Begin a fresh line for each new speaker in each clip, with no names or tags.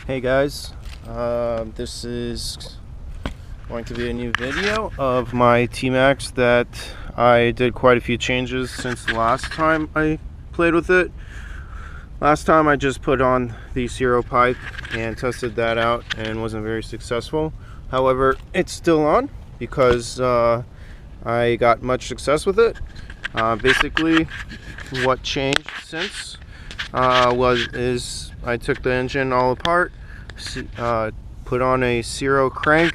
Hey guys, this is going to be a new video of my Tmaxx that I did quite a few changes since the last time I played with it. Last time I just put on the Sirio pipe and tested that out and wasn't very successful. However, it's still on because I got much success with it. Basically, what changed since is I took the engine all apart, put on a Sirio crank,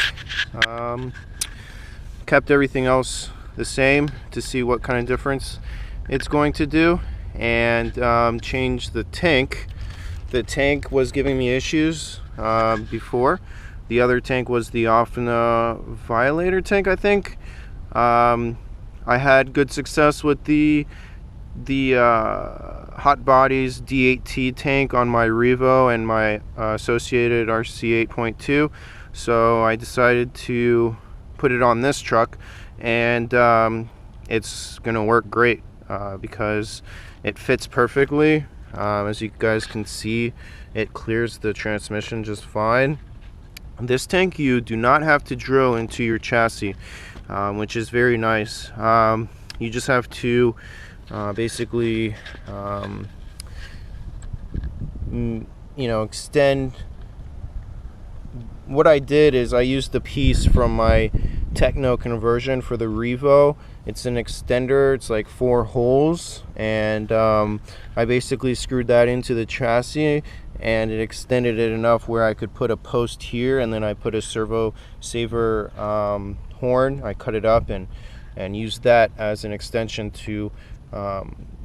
kept everything else the same to see what kind of difference it's going to do, and changed the tank. The tank was giving me issues before. The other tank was the Violator tank, I think. I had good success with the Hot Bodies D8T tank on my Revo and my associated RC 8.2, so I decided to put it on this truck, and it's gonna work great because it fits perfectly. As you guys can see, it clears the transmission just fine. This tank you do not have to drill into your chassis, which is very nice. You just have to basically extend. What I did is I used the piece from my Techno conversion for the Revo. It's an extender, it's like 4 holes, and I basically screwed that into the chassis, and it extended it enough where I could put a post here, and then I put a servo saver horn. I cut it up and used that as an extension to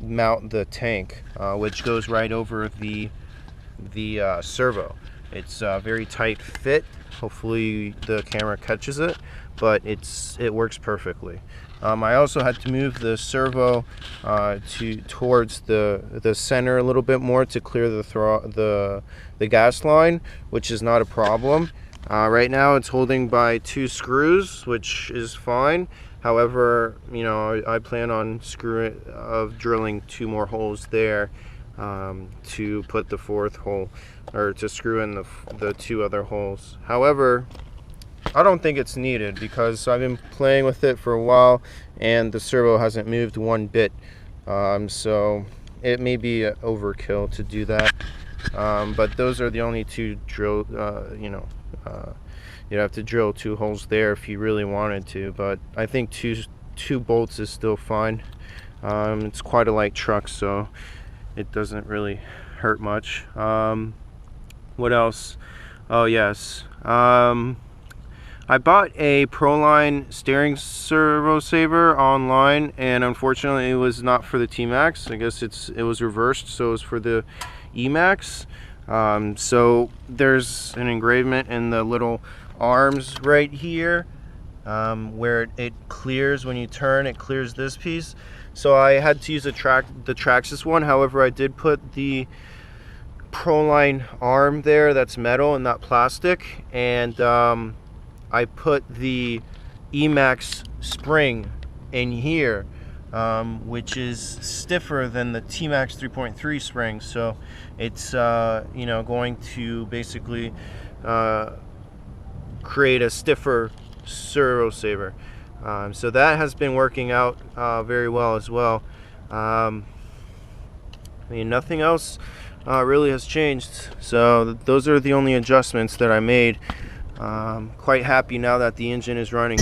mount the tank, which goes right over the servo. It's a very tight fit. Hopefully the camera catches it, but it works perfectly. I also had to move the servo towards the center a little bit more to clear the gas line, which is not a problem. Right now it's holding by 2 screws, which is fine. However, I plan on drilling 2 more holes there to put the 4th hole, or to screw in the 2 other holes. However, I don't think it's needed because I've been playing with it for a while and the servo hasn't moved one bit, so it may be overkill to do that. But those are the only 2 drill. You'd have to drill 2 holes there if you really wanted to, but I think two bolts is still fine. It's quite a light truck, so it doesn't really hurt much. What else? Oh yes, I bought a Proline steering servo saver online, and unfortunately it was not for the Tmaxx. I guess it was reversed, so it was for the Emax. So there's an engravement in the little arms right here, where it clears when you turn. It clears this piece, so I had to use the Tmaxx one. However, I did put the Proline arm there that's metal and not plastic, and I put the Emax spring in here, which is stiffer than the Tmaxx 3.3 spring, so it's going to basically create a stiffer servo saver. So that has been working out very well as well. Nothing else really has changed, so those are the only adjustments that I made. Quite happy now that the engine is running.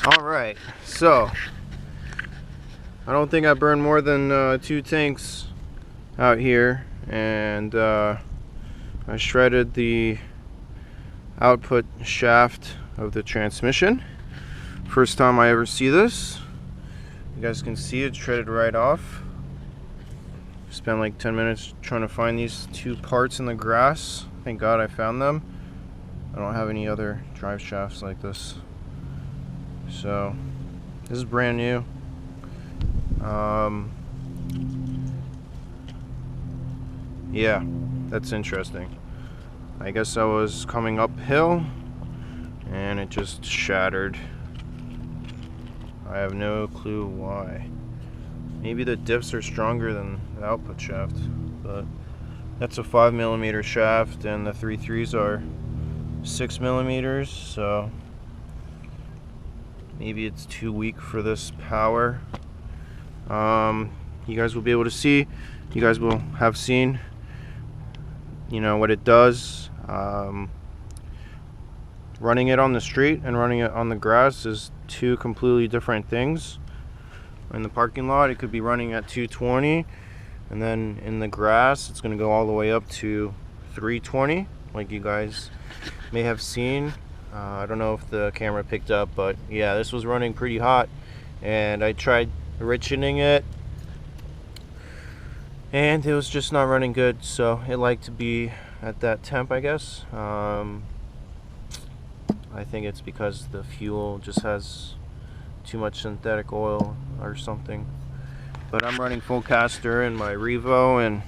Alright, so I don't think I burned more than 2 tanks out here, and I shredded the output shaft of the transmission. First time I ever see this. You guys can see it shredded right off. Spent like 10 minutes trying to find these 2 parts in the grass. Thank God I found them. I don't have any other drive shafts like this. So this is brand new. Yeah, that's interesting. I guess I was coming uphill and it just shattered. I have no clue why. Maybe the diffs are stronger than the output shaft, but that's a 5mm shaft and the 3.3s are 6mm, so maybe it's too weak for this power. You guys will be able to see, you guys will have seen, you know, what it does. Running it on the street and running it on the grass is 2 completely different things. In the parking lot it could be running at 220, and then in the grass it's going to go all the way up to 320, like you guys may have seen. I don't know if the camera picked up, but yeah, this was running pretty hot, and I tried richening it and it was just not running good, so it liked to be at that temp, I guess. I think it's because the fuel just has too much synthetic oil or something. But I'm running full caster in my Revo, and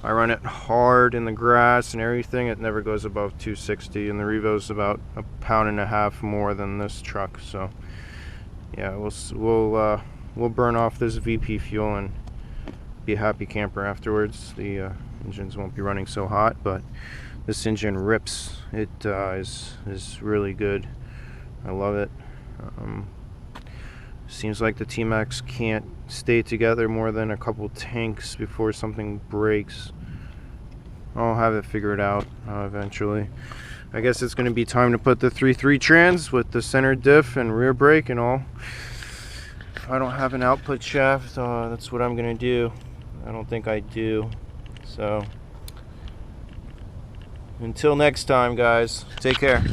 I run it hard in the grass and everything. It never goes above 260, and the Revo's about 1.5 pounds more than this truck. So yeah, we'll burn off this VP fuel and be a happy camper afterwards. The engines won't be running so hot, but this engine rips. It is really good. I love it. Seems like the Tmaxx can't stay together more than a couple tanks before something breaks. I'll have it figured out eventually. I guess it's going to be time to put the 3.3 trans with the center diff and rear brake and all. If I don't have an output shaft, that's what I'm going to do. I don't think I do. So until next time, guys, take care.